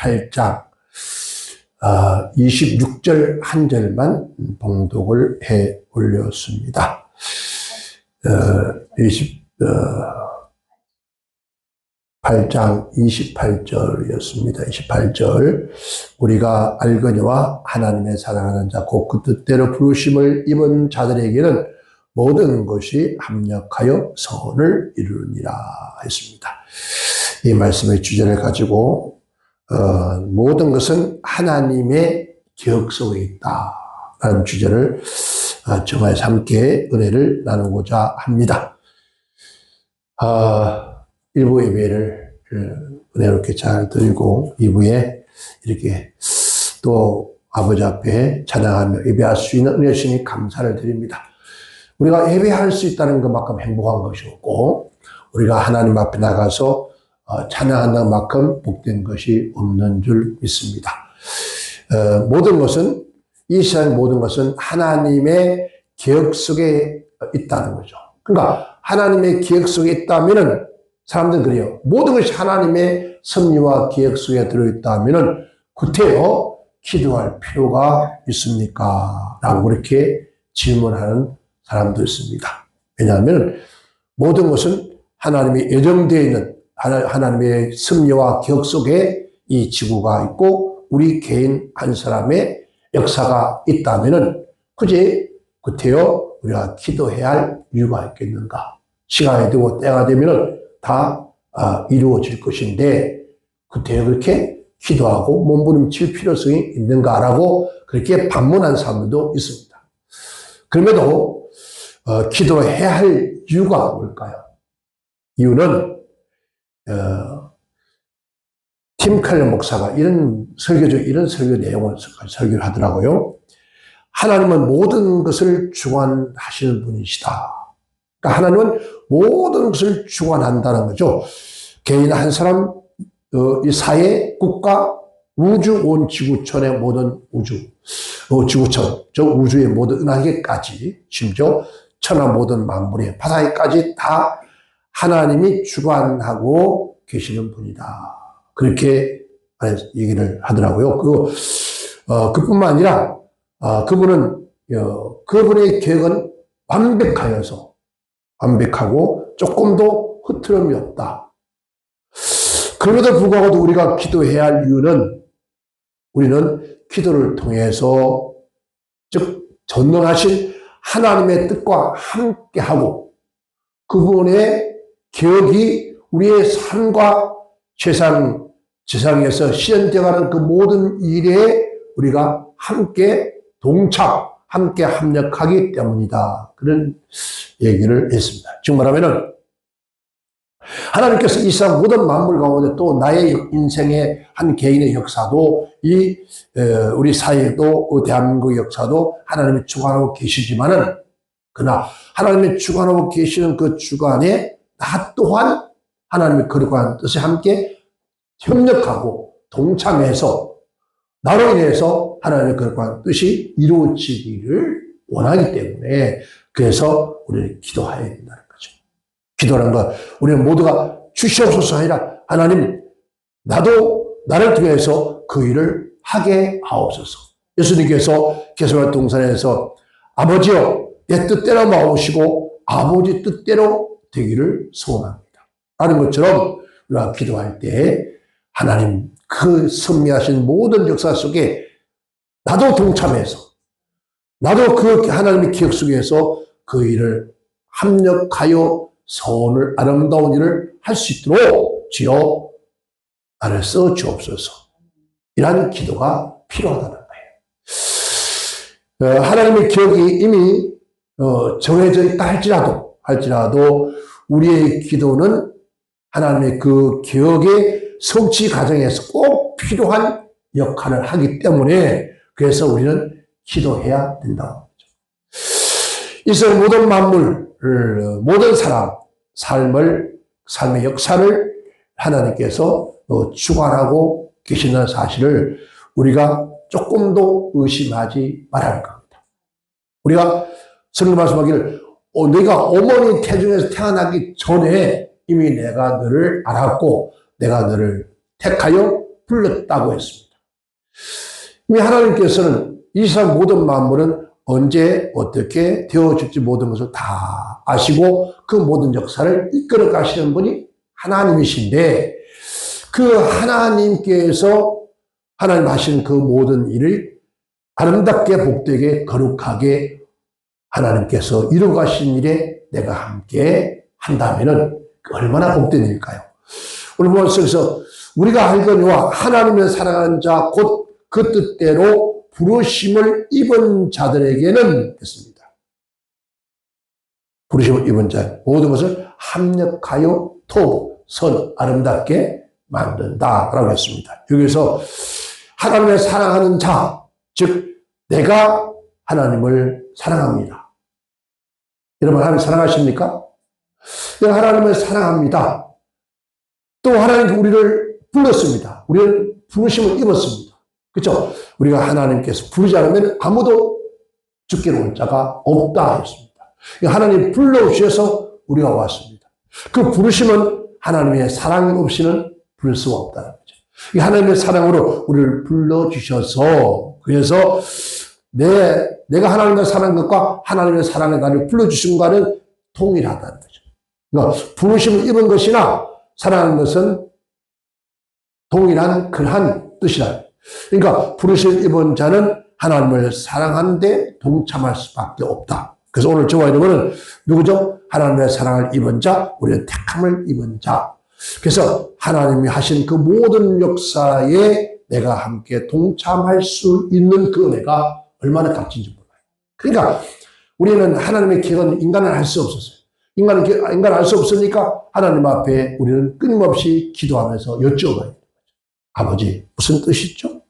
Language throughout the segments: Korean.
28장 26절 한 절만 봉독을 해 올렸습니다. 28장 28절이었습니다. 28절 우리가 알거니와 하나님의 사랑하는 자 곧 그 뜻대로 부르심을 입은 자들에게는 모든 것이 합력하여 선을 이루느니라 했습니다. 이 말씀의 주제를 가지고 모든 것은 하나님의 기억 속에 있다라는 주제를 정말 함께 은혜를 나누고자 합니다. 1부 예배를 은혜롭게 잘 드리고 2부에 이렇게 또 아버지 앞에 찬양하며 예배할 수 있는 은혜 주시니 감사를 드립니다. 우리가 예배할 수 있다는 것만큼 행복한 것이 없고 우리가 하나님 앞에 나가서 찬양한다는 만큼 복된 것이 없는 줄 믿습니다. 모든 것은 이 세상 모든 것은 하나님의 기억 속에 있다는 거죠. 그러니까 하나님의 기억 속에 있다면은 사람들은 그래요. 모든 것이 하나님의 섭리와 기억 속에 들어있다면은 구태여 기도할 필요가 있습니까? 라고 그렇게 질문하는 사람도 있습니다. 왜냐하면 모든 것은 하나님이 예정되어 있는 하나님의 섭리와 기억 속에 이 지구가 있고 우리 개인 한 사람의 역사가 있다면은 굳이 구태여 우리가 기도해야 할 이유가 있겠는가? 시간이 되고 때가 되면은 다 이루어질 것인데 구태여 그렇게 기도하고 몸부림칠 필요성이 있는가라고 그렇게 반문한 사람들도 있습니다. 그럼에도 기도해야 할 이유가 뭘까요? 이유는 팀 칼러 목사가 이런 설교 내용을 설교를 하더라고요. 하나님은 모든 것을 주관하시는 분이시다. 그러니까 하나님은 모든 것을 주관한다는 거죠. 개인 한 사람, 이 사회, 국가, 우주, 온 지구촌의 모든 지구촌, 저 우주의 모든 은하계까지, 심지어 천하 모든 만물의 바다에까지 다 하나님이 주관하고 계시는 분이다. 그렇게 얘기를 하더라고요. 그뿐만 아니라, 그분의 계획은 완벽하고 조금도 흐트럼이 없다. 그럼에도 불구하고 우리가 기도해야 할 이유는 우리는 기도를 통해서 즉 전능하신 하나님의 뜻과 함께하고 그분의 기억이 우리의 삶과 세상에서 실현되어가는 그 모든 일에 우리가 함께 함께 합력하기 때문이다. 그런 얘기를 했습니다. 즉 말하면은 하나님께서 이 세상 모든 만물 가운데 또 나의 인생의 한 개인의 역사도 우리 사회도 대한민국의 역사도 하나님이 주관하고 계시지만은 그러나 하나님이 주관하고 계시는 그 주관에 나 또한 하나님의 거룩한 뜻에 함께 협력하고 동참해서 나로 인해서 하나님의 거룩한 뜻이 이루어지기를 원하기 때문에 그래서 우리는 기도해야 된다는 거죠. 기도라는 건 우리는 모두가 주시옵소서 아니라 하나님 나를 통해서 그 일을 하게 하옵소서. 예수님께서 게세마네 동산에서 아버지여 내 뜻대로 마오시고 아버지 뜻대로 되기를 소원합니다. 라는 것처럼 우리가 기도할 때 하나님 그 섭리하신 모든 역사 속에 나도 동참해서 나도 그 하나님의 기억 속에서 그 일을 합력하여 아름다운 일을 할 수 있도록 주여 나를 써 주옵소서. 이런 기도가 필요하다는 거예요. 하나님의 기억이 이미 정해져 있다 할지라도 우리의 기도는 하나님의 그 기억의 성취 과정에서 꼭 필요한 역할을 하기 때문에 그래서 우리는 기도해야 된다. 이 세상 모든 만물, 모든 삶의 역사를 하나님께서 주관하고 계시는 사실을 우리가 조금도 의심하지 말아야 할 겁니다. 우리가 성경 말씀하기를 내가 어머니 태중에서 태어나기 전에 이미 내가 너를 알았고 내가 너를 택하여 불렀다고 했습니다. 이미 하나님께서는 이 세상 모든 만물은 언제 어떻게 되어질지 모든 것을 다 아시고 그 모든 역사를 이끌어 가시는 분이 하나님이신데 그 하나님께서 하나님 하시는 그 모든 일을 아름답게 복되게 거룩하게 하나님께서 이루어 가신 일에 내가 함께 한다면은 얼마나 복된 일일까요? 오늘 말씀에서 우리가 알거니와 하나님을 사랑하는 자 곧 그 뜻대로 부르심을 입은 자들에게는 했습니다. 부르심을 입은 자 모든 것을 합력하여 선 아름답게 만든다라고 했습니다. 여기서 하나님을 사랑하는 자, 즉 내가 하나님을 사랑합니다. 여러분 하나님 사랑하십니까? 내가 하나님을 사랑합니다. 또 하나님 우리를 불렀습니다. 우리는 부르심을 입었습니다. 그렇죠? 우리가 하나님께서 부르지 않으면 아무도 죽게 올 자가 없다 했습니다. 하나님 불러주셔서 우리가 왔습니다. 그 부르심은 하나님의 사랑 없이는 부를 수가 없다는 거죠. 하나님의 사랑으로 우리를 불러주셔서 그래서 내가 하나님의 사랑한 것과 하나님의 사랑에 나를 불러주신 것과는 동일하다는 거죠. 그러니까 부르심을 입은 것이나 사랑하는 것은 동일한 그러한 뜻이다. 그러니까 부르심을 입은 자는 하나님을 사랑하는데 동참할 수밖에 없다. 그래서 오늘 저와 여러분은 누구죠? 하나님의 사랑을 입은 자, 우리는 택함을 입은 자. 그래서 하나님이 하신 그 모든 역사에 내가 함께 동참할 수 있는 그 은혜가 얼마나 값진지 몰라요. 그러니까 우리는 하나님의 계획은 인간은 알 수 없었어요. 인간은 알 수 없으니까 하나님 앞에 우리는 끊임없이 기도하면서 여쭤봐야 돼요. 아버지, 무슨 뜻이죠?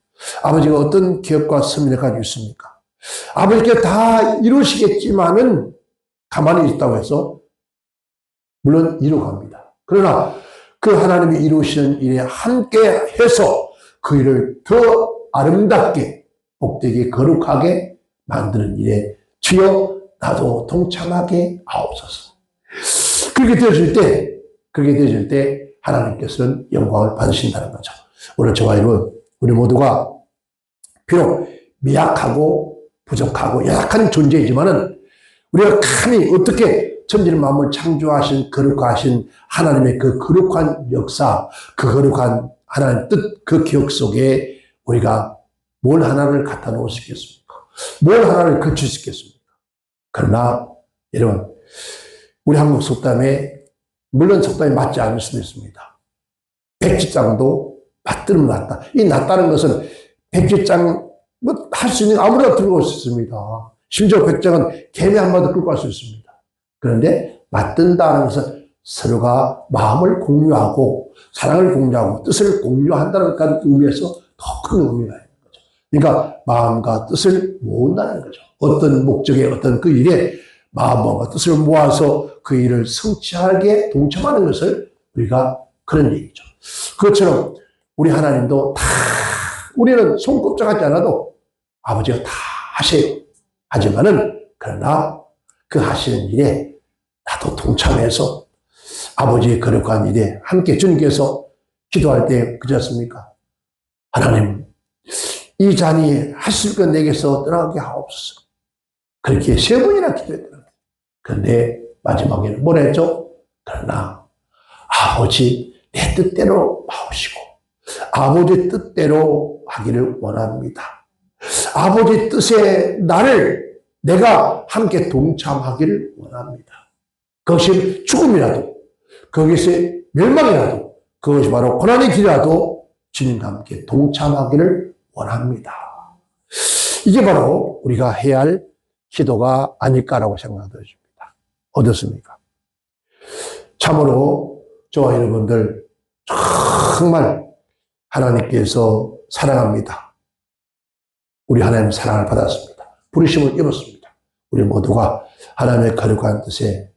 아버지가 어떤 계획과 섭리를 가지고 있습니까? 아버지께 다 이루시겠지만은 가만히 있다고 해서 물론 이루어갑니다. 그러나 그 하나님이 이루시는 일에 함께 해서 그 일을 더 아름답게 복되게 거룩하게 만드는 일에 주여 나도 동참하게 하옵소서. 그렇게 되어질 때 하나님께서는 영광을 받으신다는 거죠. 오늘 저와 여러분 우리 모두가 비록 미약하고 부족하고 연약한 존재이지만은 우리가 감히 어떻게 천지를 만물 창조하신 거룩하신 하나님의 그 거룩한 역사, 그 거룩한 하나님의 뜻, 그 기억 속에 우리가 뭘 하나를 갖다 놓을 수 있겠습니까? 뭘 하나를 거칠 수 있겠습니까? 그러나 여러분 우리 한국 속담에 물론 속담이 맞지 않을 수도 있습니다. 백지장도 받들면 낫다. 이 낫다는 것은 백지장 할 수 있는 아무나 들고 올 수 있습니다. 심지어 백장은 개미 한 마디 끌고 갈 수 있습니다. 그런데 맞든다는 것은 서로가 마음을 공유하고 사랑을 공유하고 뜻을 공유한다는 의미에서 더 큰 의미가 있는 거죠. 그러니까 마음과 뜻을 모은다는 거죠. 어떤 목적에 어떤 그 일에 마음과 뜻을 모아서 그 일을 성취하게 동참하는 것을 우리가 그런 얘기죠. 그것처럼 우리 하나님도 다 우리는 손꼽자 같지 않아도 아버지가 다 하세요. 하지만은 그러나 그 하시는 일에 나도 동참해서 아버지의 거룩한 일에 함께 주님께서 기도할 때 그렇지 않습니까? 하나님 이 잔이 하실 것 내게서 떠나게 하옵소서. 그렇게 3번이나 기도했더라고요. 그런데 마지막에는 뭐라 했죠? 그러나 아버지 내 뜻대로 하옵시고 아버지 뜻대로 하기를 원합니다. 아버지 뜻에 나를 내가 함께 동참하기를 원합니다. 그것이 죽음이라도 거기서 멸망이라도 그것이 바로 고난의 길이라도 주님과 함께 동참하기를 원합니다. 이게 바로 우리가 해야 할 기도가 아닐까라고 생각됩니다. 어떻습니까? 참으로 저와 여러분들 정말 하나님께서 사랑합니다. 우리 하나님 사랑을 받았습니다. 부르심을 입었습니다. 우리 모두가 하나님의 거룩한 뜻에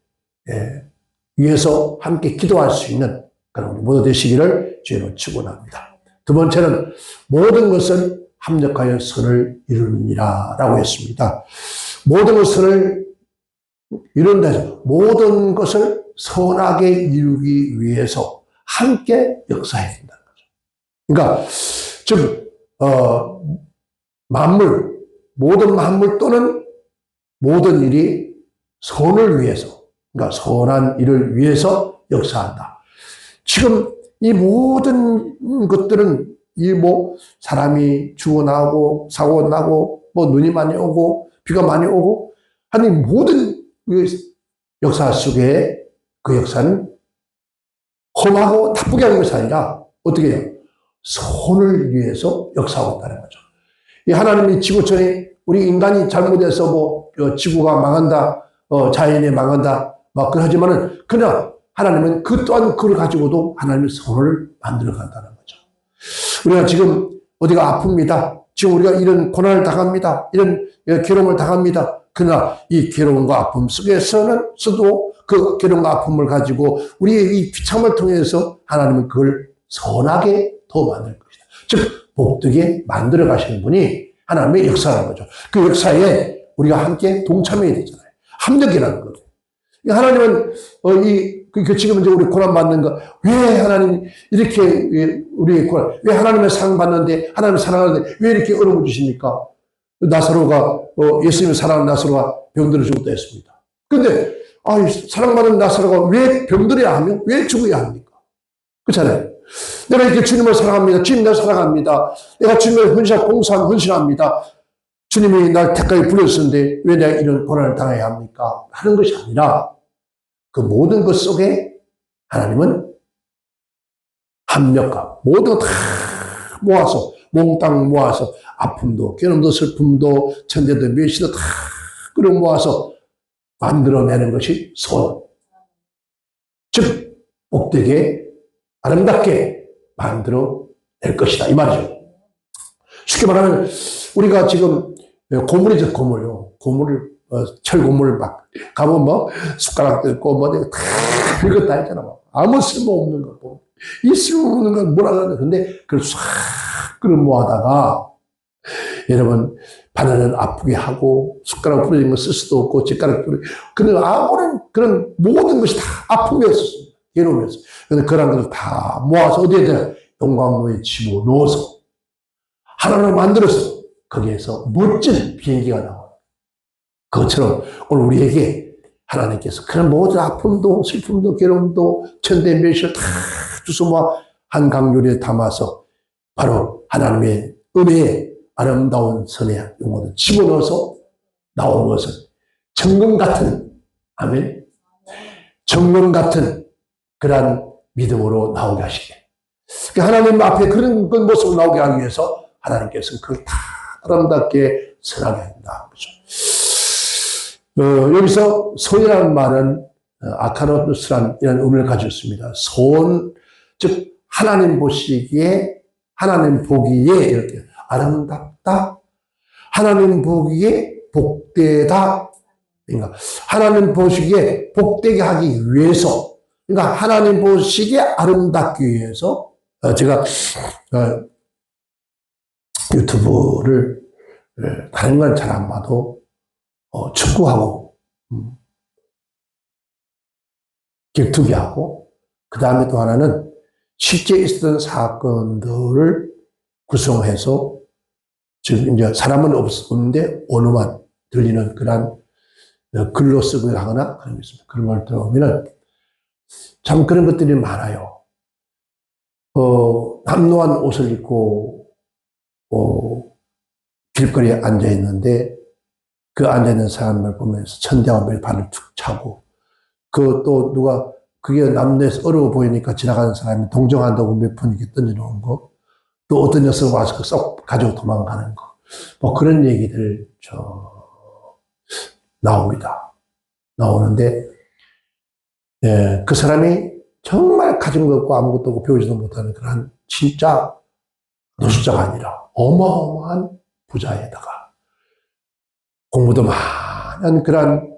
위해서 함께 기도할 수 있는 그런 우리 모두 되시기를 주의로 축원합니다. 두 번째는 모든 것은 합력하여 선을 이루느니라 라고 했습니다. 모든 것을 이룬다 해서 모든 것을 선하게 이루기 위해서 함께 역사해야 된다는 거죠. 그러니까 즉 만물, 모든 만물 또는 모든 일이 선을 위해서, 그러니까 선한 일을 위해서 역사한다. 지금 이 모든 것들은 이 사람이 죽어나고 사고 나고 눈이 많이 오고 비가 많이 오고 하는 모든 역사 속에 그 역사는 험하고 나쁘게 하는 것이 아니라 어떻게 해요? 선을 위해서 역사하고 있다는 거죠. 이 하나님이 지구촌에 우리 인간이 잘못해서 지구가 망한다, 자연이 망한다, 막 그러지만은 그냥 하나님은 그 또한 그걸 가지고도 하나님의 선을 만들어 간다는 거죠. 우리가 지금 어디가 아픕니다. 지금 우리가 이런 고난을 당합니다. 이런 괴로움을 당합니다. 그러나 이 괴로움과 아픔 속에서도 그 괴로움과 아픔을 가지고 우리의 이 비참을 통해서 하나님은 그걸 선하게 더 만들 것이다. 즉 복되게 만들어 가시는 분이 하나님의 역사라는 거죠. 그 역사에 우리가 함께 동참해야 되잖아요. 합력이라는 거죠. 하나님은 지금 이제 우리 고난 받는 거, 왜 하나님 이렇게 우리 고난, 왜 하나님의 사랑 받는데, 하나님을 사랑하는데 왜 이렇게 어려움을 주십니까? 나사로가 예수님을 사랑하는 나사로가 병들어 죽었다 했습니다. 근데 사랑받는 나사로가 왜 병들어야 하며 왜 죽어야 합니까? 그렇잖아요. 내가 이렇게 주님을 사랑합니다. 주님 날 사랑합니다. 내가 주님을 헌신합니다. 주님이 날 택하게 불렀었는데 왜 내가 이런 고난을 당해야 합니까? 하는 것이 아니라 그 모든 것 속에 하나님은 합력과 모든 거 다 모아서 몽땅 모아서 아픔도 괴로움도 슬픔도 천대도 멸시도 다 끌어 모아서 만들어내는 것이 선. 즉 복되게 아름답게 만들어낼 것이다 이 말이죠. 쉽게 말하면 우리가 지금 고물이죠. 고물을 철고물 막 가면 숟가락 들고 다 별것 다 있잖아. 아무 쓸모없는 거. 이 쓸모없는 건 뭐라 그러냐. 근데 그걸 싹 끌어 모아다가 여러분 바늘은 아프게 하고 숟가락 부러진 거 쓸 수도 없고 젓가락 부러진 그런 아무런 그런 모든 것이 다 아픔이었습니다. 괴로움이었어요. 그런데 그런 것을 다 모아서 어디에다 용광로에 집어넣어서 하나를 만들어서 거기에서 멋진 비행기가 나와요. 그것처럼 오늘 우리에게 하나님께서 그런 모든 아픔도 슬픔도 괴로움도 천대 멸시를 다 주소 모아 한 강요리에 담아서 바로 하나님의 은혜의 아름다운 선의 용어를 집어넣어서 나오는 것은 정금 같은 아멘 정금 같은 그러한 믿음으로 나오게 하시게 하나님 앞에 그런 모습을 나오게 하기 위해서 하나님께서는 그걸 다 아름답게 선하게 한다. 그렇죠? 여기서 선이라는 말은 아카노스란 이런 의미를 가지고 있습니다. 선, 즉 하나님 보시기에 하나님 보기에 이렇게 아름답다. 하나님 보기에 복되다. 그러니까 하나님 보시기에 복되게 하기 위해서 그러니까 하나님 보시기에 아름답기 위해서 제가 유튜브를 다른 건 잘 안 봐도 축구하고 격투기하고 그 다음에 또 하나는 실제 있었던 사건들을 구성해서 지금 이제 사람은 없는데 언어만 들리는 그런 글로 쓰고 하거나 그런 게 있습니다. 그런 걸 들어보면은 참 그런 것들이 많아요. 남노한 옷을 입고 길거리에 앉아 있는데 그 앉아 있는 사람을 보면서 천대와 발을 툭 차고 그 또 누가 그게 남녀에서 어려워 보이니까 지나가는 사람이 동정한다고 몇 푼 이렇게 던져놓은 거 또 어떤 녀석 와서 그 썩 가지고 도망가는 거 그런 얘기들 나옵니다. 나오는데 그 사람이 정말 가진 것 없고 아무것도 없고 배우지도 못하는 그런 진짜 노숙자가 아니라 어마어마한 부자에다가 공부도 많이 한 그런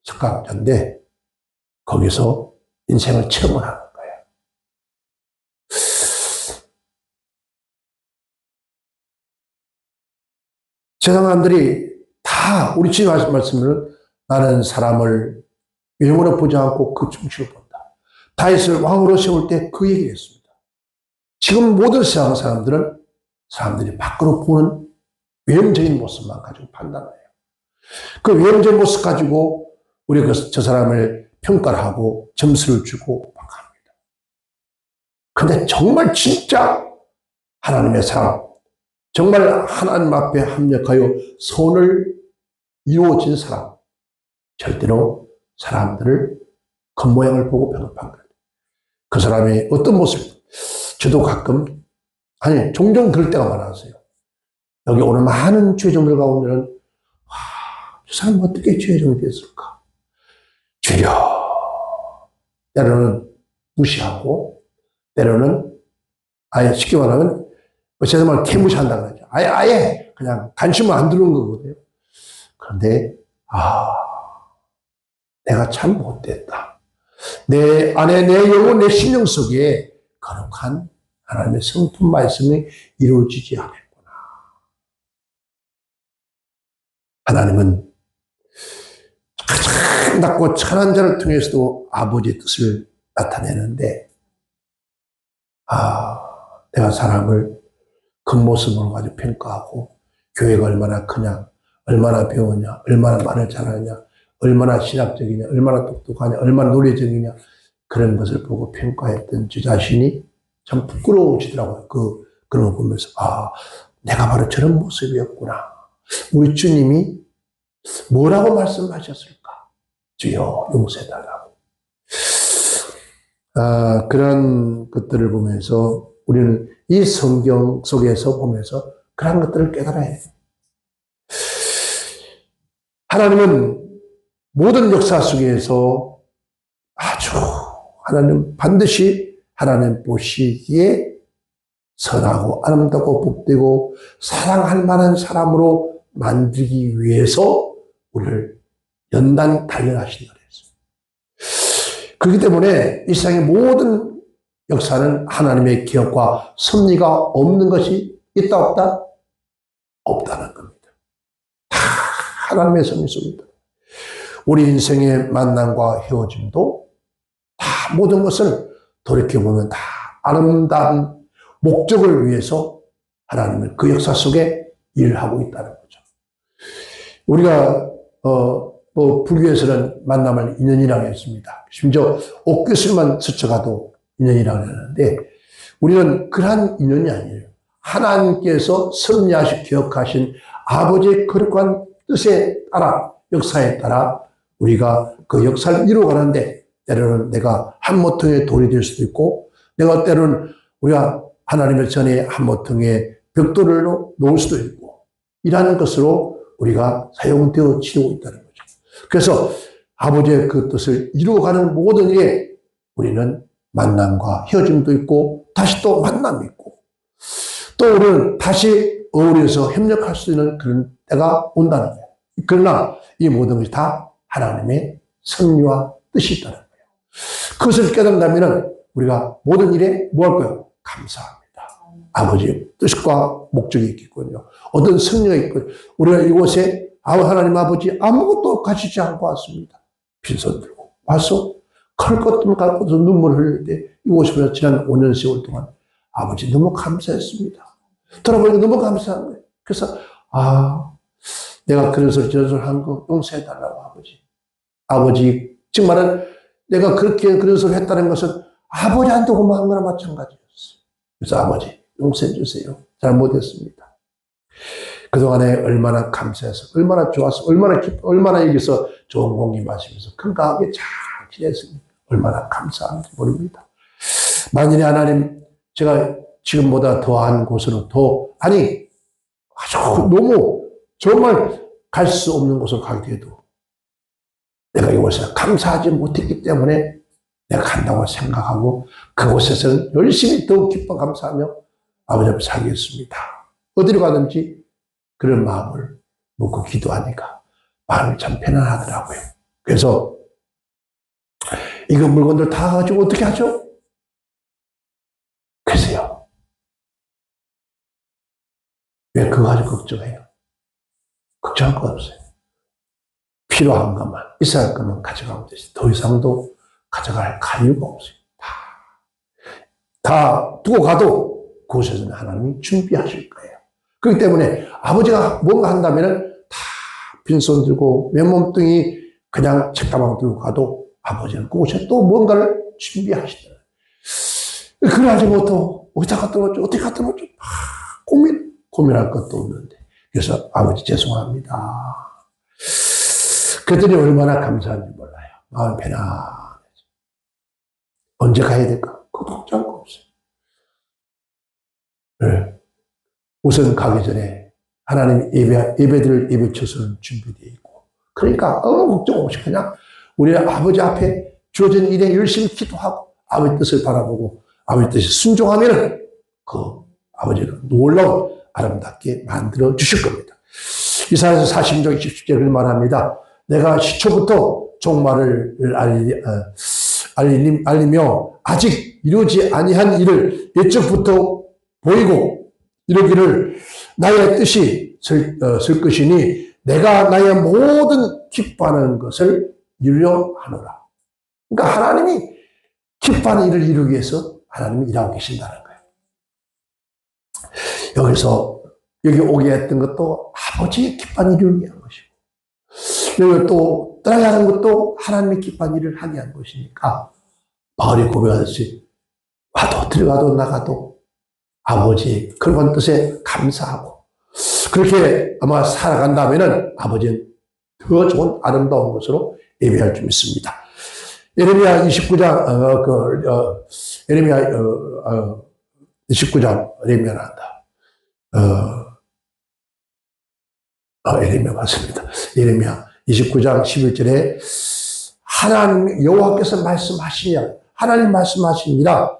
석학자인데 거기서 인생을 체험을 하는 거예요. 세상 사람들이 다 우리 주님 하신 말씀을 나는 사람을 외모로 보지 않고 그 중심을 본다. 다윗을 왕으로 세울 때 그 얘기를 했습니다. 지금 모든 세상 사람들은 사람들이 밖으로 보는 외형적인 모습만 가지고 판단을 해요. 그 외형적인 모습 가지고 우리가 저 사람을 평가를 하고 점수를 주고 막 합니다. 근데 정말 진짜 하나님의 사람, 정말 하나님 앞에 합력하여 선을 이루어진 사람, 절대로 사람들을 겉모양을 보고 평가한 거예요. 그 사람이 어떤 모습, 저도 가끔, 아니 종종 그럴 때가 많았어요. 여기 오는 많은 죄종들 가운데는 와, 저 사람 어떻게 죄종이 됐을까? 주여. 때로는 무시하고, 때로는 아예 쉽게 말하면 제가 개무시한다 그러죠. 아예 그냥 관심을 안 두는 거거든요. 그런데 내가 참 못됐다. 내 안에 내 영혼, 내 심령 속에 거룩한 하나님의 성품 말씀이 이루어지지 않았구나. 하나님은 가장 낮고 천한 자를 통해서도 아버지의 뜻을 나타내는데, 내가 사람을 겉모습으로 가지고 평가하고, 교회가 얼마나 크냐, 얼마나 배우냐, 얼마나 말을 잘하냐, 얼마나 신학적이냐, 얼마나 똑똑하냐, 얼마나 논리적이냐, 그런 것을 보고 평가했던 저 자신이 참 부끄러워지더라고요. 그런 거 보면서, 내가 바로 저런 모습이었구나. 우리 주님이 뭐라고 말씀하셨을까? 주여 용서해달라고. 그런 것들을 보면서 우리는 이 성경 속에서 보면서 그런 것들을 깨달아야 해요. 하나님은 모든 역사 속에서 하나님 반드시 하나님 보시기에 선하고 아름답고 복되고 사랑할 만한 사람으로 만들기 위해서 우리를 연단 단련하신다 그랬어요. 그렇기 때문에 이 세상의 모든 역사는 하나님의 기억과 섭리가 없는 것이 있다 없다? 없다는 겁니다. 다 하나님의 섭리 속입니다. 우리 인생의 만남과 헤어짐도 다 모든 것을 돌이켜보면 다 아름다운 목적을 위해서 하나님은 그 역사 속에 일을 하고 있다는 거죠. 우리가 불교에서는 만남을 인연이라고 했습니다. 심지어 옥교수만 스쳐가도 인연이라고 하는데, 우리는 그러한 인연이 아니에요. 하나님께서 섭리하시고 기억하신 아버지의 거룩한 뜻에 따라, 역사에 따라 우리가 그 역사를 이루어가는데, 때로는 내가 한 모퉁이의 돌이 될 수도 있고, 내가 때로는 우리가 하나님의 전에 한 모퉁이의 벽돌을 놓을 수도 있고, 이러한 것으로 우리가 사용되어 지내고 있다는 거죠. 그래서 아버지의 그 뜻을 이루어가는 모든 일에 우리는 만남과 헤어짐도 있고, 다시 또 만남이 있고, 또 우리는 다시 어울려서 협력할 수 있는 그런 때가 온다는 거예요. 그러나 이 모든 것이 다 하나님의 섭리와 뜻이 있다는 거예요. 그것을 깨닫는다면 우리가 모든 일에 뭐 할 거예요? 감사합니다. 아버지의 뜻과 목적이 있겠군요. 어떤 승리가 있군요. 우리가 이곳에 하나님 아버지 아무것도 가지지 않고 왔습니다. 빈손 들고 와서 갈 것도 갈 것도 눈물을 흘리는데, 이곳에서 지난 5년 세월 동안 아버지 너무 감사했습니다. 돌아보니까 너무 감사한 거예요. 그래서 내가 그런 소리 저런 소리 한 거 용서해달라고 아버지 즉 말은 내가 그렇게 그런 소리 했다는 것은 아버지한테 고마운 거나 마찬가지였어요. 그래서 아버지 용서해 주세요. 잘못했습니다. 그동안에 얼마나 감사해서, 얼마나 좋았어, 얼마나 기뻐, 얼마나 여기서 좋은 공기 마시면서 건강하게 잘 지냈습니다. 얼마나 감사한지 모릅니다. 만일에 하나님 제가 지금보다 더한 곳으로 아주 너무 정말 갈 수 없는 곳으로 가게 돼도 내가 이곳에서 감사하지 못했기 때문에 내가 간다고 생각하고 그곳에서는 열심히 더 기뻐 감사하며 아버지 앞에 살겠습니다. 어디로 가든지 그런 마음을 먹고 기도하니까 마음이 참 편안하더라고요. 그래서 이거 물건들 다 가지고 어떻게 하죠? 글쎄요. 왜 그거 가지고 걱정해요? 걱정할 거 없어요. 필요한 것만, 있어야 할 것만 가져가면 되지. 더 이상도 가져갈 이유가 없어요. 다 두고 가도 그곳에서는 하나님이 준비하실 거예요. 그렇기 때문에 아버지가 뭔가 한다면은 다 빈손 들고 맨몸뚱이 그냥 책가방 들고 가도 아버지는 그곳에 또 뭔가를 준비하시더라. 그걸 알지 못하고 어디다 갖다 놓죠? 어떻게 갖다 놓죠? 고민할 것도 없는데. 그래서 아버지 죄송합니다. 그랬더니 얼마나 감사한지 몰라요. 마음 편안해져. 언제 가야 될까? 걱정할 거 없어요. 네. 우선 가기 전에 하나님 예배드릴 예배 처소는 준비되어 있고, 그러니까 아무 걱정 없이 그냥 우리 아버지 앞에 주어진 일에 열심히 기도하고 아버지 뜻을 바라보고 아버지 뜻에 순종하면 그 아버지가 놀라운 아름답게 만들어 주실 겁니다. 이사야서 40장 27절을 말합니다. 내가 시초부터 종말을 알리며 아직 이루지 아니한 일을 예적부터 보이고 이르기를 나의 뜻이 쓸 것이니 내가 나의 모든 기뻐하는 것을 이루려 하노라. 그러니까 하나님이 기뻐하는 일을 이루기 위해서 하나님이 일하고 계신다는 거예요. 여기서 여기 오게 했던 것도 아버지의 기뻐하는 일을 위한 것이고, 여기 또 떠나가는 것도 하나님의 기뻐하는 일을 하게 한 것이니까 바울이 고백하듯이 와도 들어가도 나가도 아버지의 그런 뜻에 감사하고 그렇게 아마 살아간다면은 아버지는 더 좋은 아름다운 것으로 예배할 줄 믿습니다. 예레미야 29장, 예레미야 난다. 예레미야 맞습니다. 예레미야 29장 11절에 하나님 여호와께서 말씀하시냐, 하나님 말씀하시니라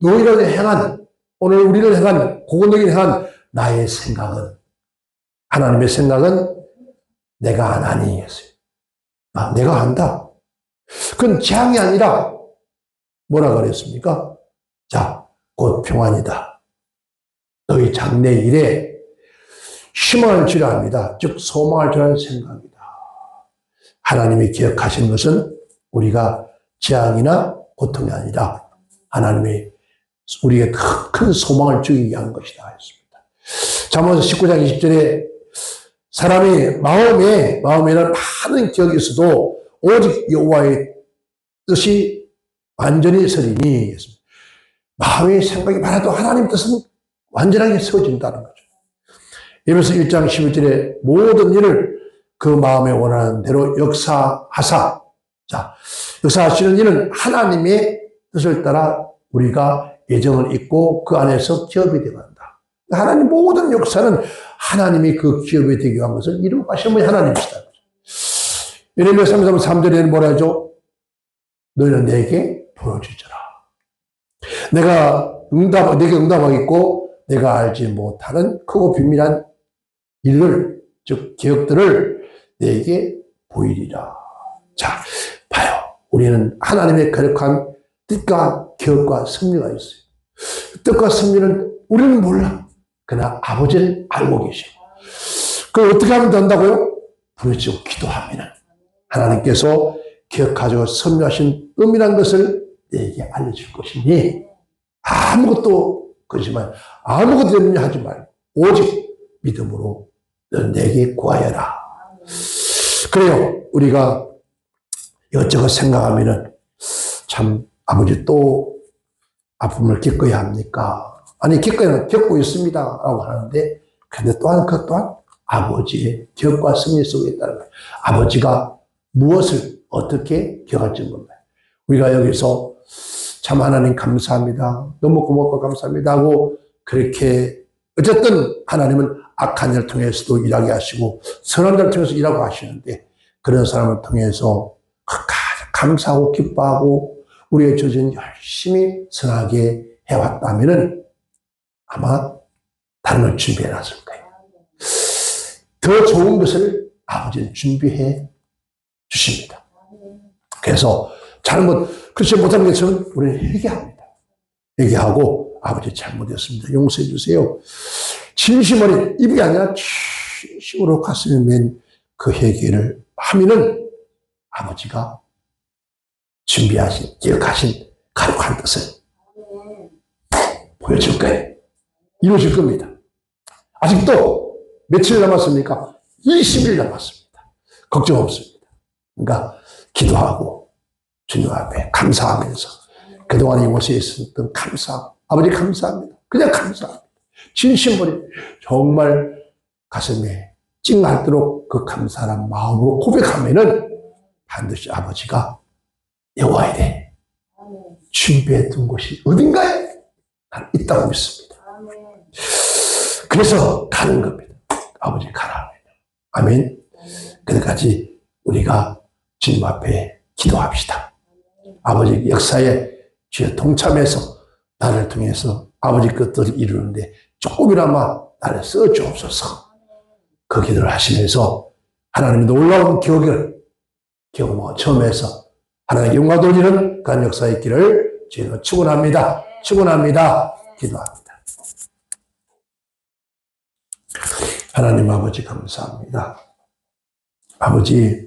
너희를 행한, 오늘 우리를 행한, 고건너기를 행한 나의 생각은, 하나님의 생각은 내가 안 하니 했어요. 내가 한다. 그건 재앙이 아니라 뭐라 그랬습니까? 자, 곧 평안이다. 너희 장래 일에 희망을 주려 합니다. 즉 소망을 주려 하는 생각이다. 하나님이 기억하신 것은 우리가 재앙이나 고통이 아니라 하나님이 우리에게 큰 소망을 주기 위한 것이다 했습니다. 잠언서 19장 20절에 사람이 마음에는 많은 기억이 있어도 오직 여호와의 뜻이 완전히 서리니 했습니다. 마음의 생각이 많아도 하나님 뜻은 완전하게 서진다는 거죠. 에베소 1장 11절에 모든 일을 그 마음에 원하는 대로 역사하사, 자, 역사하시는 일은 하나님의 뜻을 따라 우리가 예정을 잇고 그 안에서 기업이 되어간다. 하나님 모든 역사는 하나님이 그 기업이 되기 위한 것을 이루고 가시는 분이 하나님이시다. 예레미야 33절에는 뭐라 하죠? 너희는 내게 보여주리라. 내게 응답하겠고 내가 알지 못하는 크고 비밀한 일을, 즉 기억들을 내게 보이리라. 자, 봐요. 우리는 하나님의 거룩한 뜻과 기억과 섭리가 있어요. 뜻과 섭리는 우리는 몰라. 그러나 아버지는 알고 계시고. 그걸 어떻게 하면 된다고요? 부르짖고 기도하면 하나님께서 기억하시고 섭리하신 은밀한 것을 내게 알려줄 것이니 아무것도 그렇지만 아무것도 염려 하지 말고 오직 믿음으로 넌 내게 구하여라. 그래요. 우리가 이것저것 생각하면은 참 아버지 또 아픔을 겪어야 합니까? 아니 겪고 있습니다 라고 하는데, 근데 또한 그 또한 아버지의 기억과 승리 속에 있다는 거예요. 아버지가 무엇을 어떻게 기억할지 몰라요. 우리가 여기서 참 하나님 감사합니다, 너무 고맙고 감사합니다 하고 그렇게 어쨌든 하나님은 악한 자를 통해서도 일하게 하시고 선한 자를 통해서 일하고 하시는데, 그런 사람을 통해서 감사하고 기뻐하고 우리의 조직은 열심히 선하게 해왔다면 아마 다른 걸 준비해 놨을 거예요. 더 좋은 것을 아버지는 준비해 주십니다. 그래서 그렇지 못한 것은 우리는 회개합니다. 회개하고 아버지 잘못했습니다, 용서해 주세요. 진심 어린, 입이 아니라 진심으로 가슴에 맨 그 회개를 하면은 아버지가 준비하신, 기억하신 거룩한 뜻을 보여줄 거예요. 이루어질 겁니다. 아직도 며칠 남았습니까? 20일 남았습니다. 걱정 없습니다. 그러니까 기도하고 주님 앞에 감사하면서 그동안 이곳에 있었던 감사, 아버지 감사합니다. 그냥 감사합니다. 진심으로 정말 가슴에 찡하도록 그 감사한 마음으로 고백하면은 반드시 아버지가 여호와에 대해 준비했던 곳이 어딘가에 있다고 믿습니다. 그래서 가는 겁니다. 아버지 가라. 아멘. 그때까지 우리가 주님 앞에 기도합시다. 아버지 역사에 주여 동참해서 나를 통해서 아버지 것들을 이루는데 조금이나마 나를 써주옵소서. 그 기도를 하시면서 하나님의 놀라운 경험 처음에서 하나님의 영광 돌리는 그런 역사의 있기를 주님은 축원합니다. 축원합니다. 기도합니다. 하나님 아버지 감사합니다. 아버지